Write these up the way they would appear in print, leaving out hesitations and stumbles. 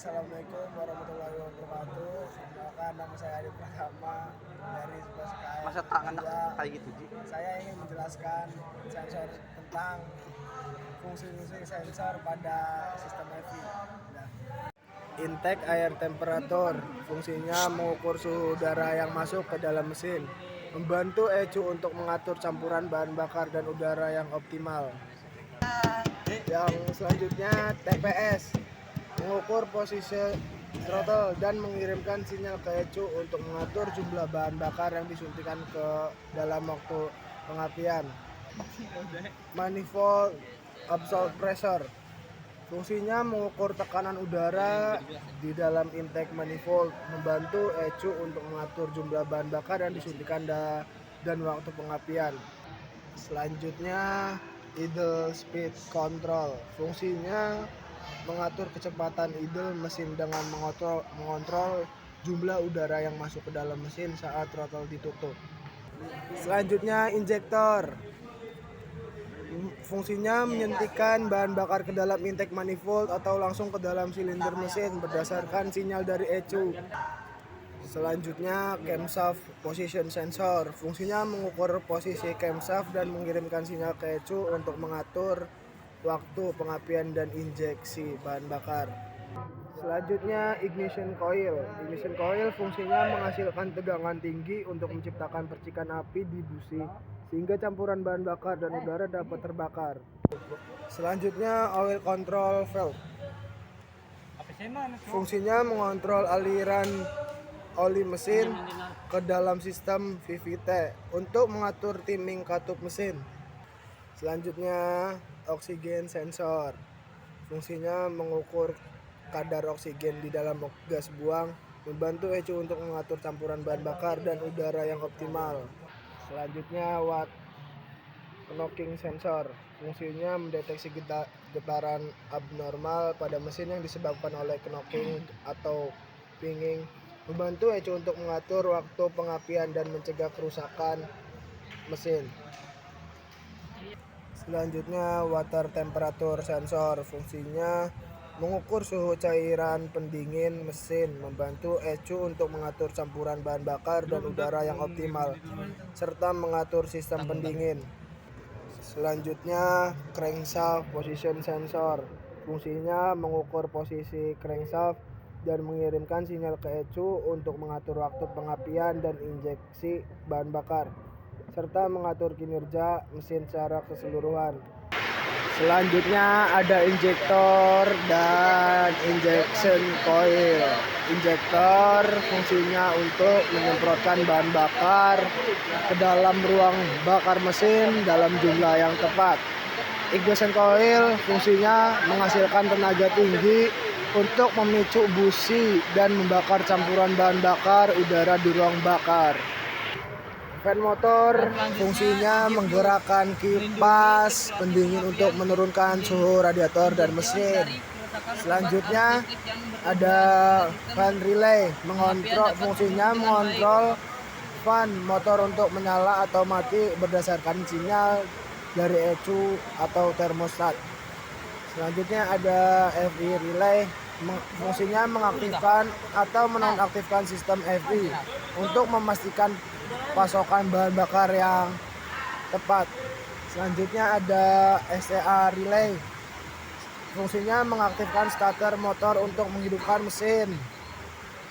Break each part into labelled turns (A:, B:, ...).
A: Assalamualaikum warahmatullahi wabarakatuh. Perkenalkan, nama saya Adi Pratama dari SPSKM.
B: Masa tangan kayak gitu, Ji?
A: Saya ingin menjelaskan sensor tentang fungsi-fungsi sensor pada sistem EVI. Intake air temperatur, fungsinya mengukur suhu udara yang masuk ke dalam mesin, membantu ECU untuk mengatur campuran bahan bakar dan udara yang optimal. Yang selanjutnya TPS, mengukur posisi throttle dan mengirimkan sinyal ke ECU untuk mengatur jumlah bahan bakar yang disuntikan ke dalam waktu pengapian. Manifold absolute pressure, fungsinya mengukur tekanan udara di dalam intake manifold, membantu ECU untuk mengatur jumlah bahan bakar yang disuntikan dan waktu pengapian. Selanjutnya idle speed control, fungsinya mengatur kecepatan idle mesin dengan mengontrol jumlah udara yang masuk ke dalam mesin saat throttle ditutup. Selanjutnya injektor, fungsinya menyuntikkan bahan bakar ke dalam intake manifold atau langsung ke dalam silinder mesin berdasarkan sinyal dari ECU. Selanjutnya camshaft position sensor, fungsinya mengukur posisi camshaft dan mengirimkan sinyal ke ECU untuk mengatur waktu pengapian dan injeksi bahan bakar. Selanjutnya ignition coil. Ignition coil fungsinya menghasilkan tegangan tinggi untuk menciptakan percikan api di busi sehingga campuran bahan bakar dan udara dapat terbakar. Selanjutnya oil control valve, fungsinya mengontrol aliran oli mesin ke dalam sistem VVT untuk mengatur timing katup mesin. Selanjutnya oksigen sensor, fungsinya mengukur kadar oksigen di dalam gas buang, membantu ECU untuk mengatur campuran bahan bakar dan udara yang optimal. Selanjutnya watt knocking sensor, fungsinya mendeteksi getaran abnormal pada mesin yang disebabkan oleh knocking atau pinging, membantu ECU untuk mengatur waktu pengapian dan mencegah kerusakan mesin. Selanjutnya water temperature sensor, fungsinya mengukur suhu cairan pendingin mesin, membantu ECU untuk mengatur campuran bahan bakar dan udara yang optimal serta mengatur sistem pendingin. Selanjutnya crankshaft position sensor, fungsinya mengukur posisi crankshaft dan mengirimkan sinyal ke ECU untuk mengatur waktu pengapian dan injeksi bahan bakar serta mengatur kinerja mesin secara keseluruhan. Selanjutnya ada injektor dan injection coil. Injektor fungsinya untuk menyemprotkan bahan bakar ke dalam ruang bakar mesin dalam jumlah yang tepat. Injection coil fungsinya menghasilkan tenaga tinggi untuk memicu busi dan membakar campuran bahan bakar udara di ruang bakar. Fan motor fungsinya menggerakkan kipas pendingin untuk menurunkan suhu radiator dan mesin. Selanjutnya ada fan relay, fungsinya mengontrol fan motor untuk menyala atau mati berdasarkan sinyal dari ECU atau termostat. Selanjutnya ada FI relay, fungsinya mengaktifkan atau menonaktifkan sistem FI untuk memastikan pasokan bahan bakar yang tepat. Selanjutnya ada STA relay, fungsinya mengaktifkan starter motor untuk menghidupkan mesin.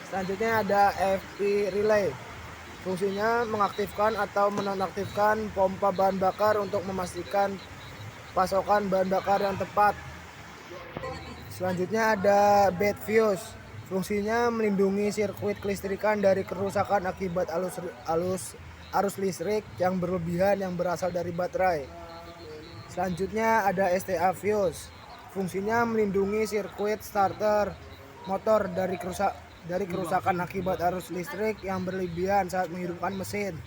A: Selanjutnya ada FI relay, fungsinya mengaktifkan atau menonaktifkan pompa bahan bakar untuk memastikan pasokan bahan bakar yang tepat. Selanjutnya ada bed fuse, fungsinya melindungi sirkuit kelistrikan dari kerusakan akibat arus listrik yang berlebihan yang berasal dari baterai. Selanjutnya ada STA fuse, fungsinya melindungi sirkuit starter motor dari kerusakan akibat arus listrik yang berlebihan saat menghidupkan mesin.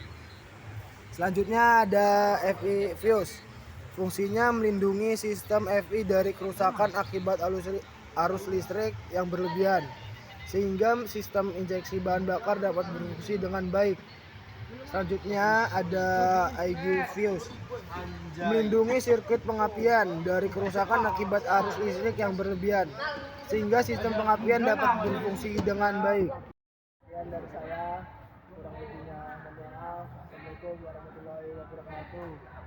A: Selanjutnya ada FI fuse, fungsinya melindungi sistem FI dari kerusakan akibat arus listrik yang berlebihan sehingga sistem injeksi bahan bakar dapat berfungsi dengan baik. Selanjutnya ada IG Fuse, melindungi sirkuit pengapian dari kerusakan akibat arus listrik yang berlebihan, sehingga sistem pengapian dapat berfungsi dengan baik. Sekian dari saya, kurang lebihnya mohon maaf. Assalamualaikum warahmatullahi wabarakatuh.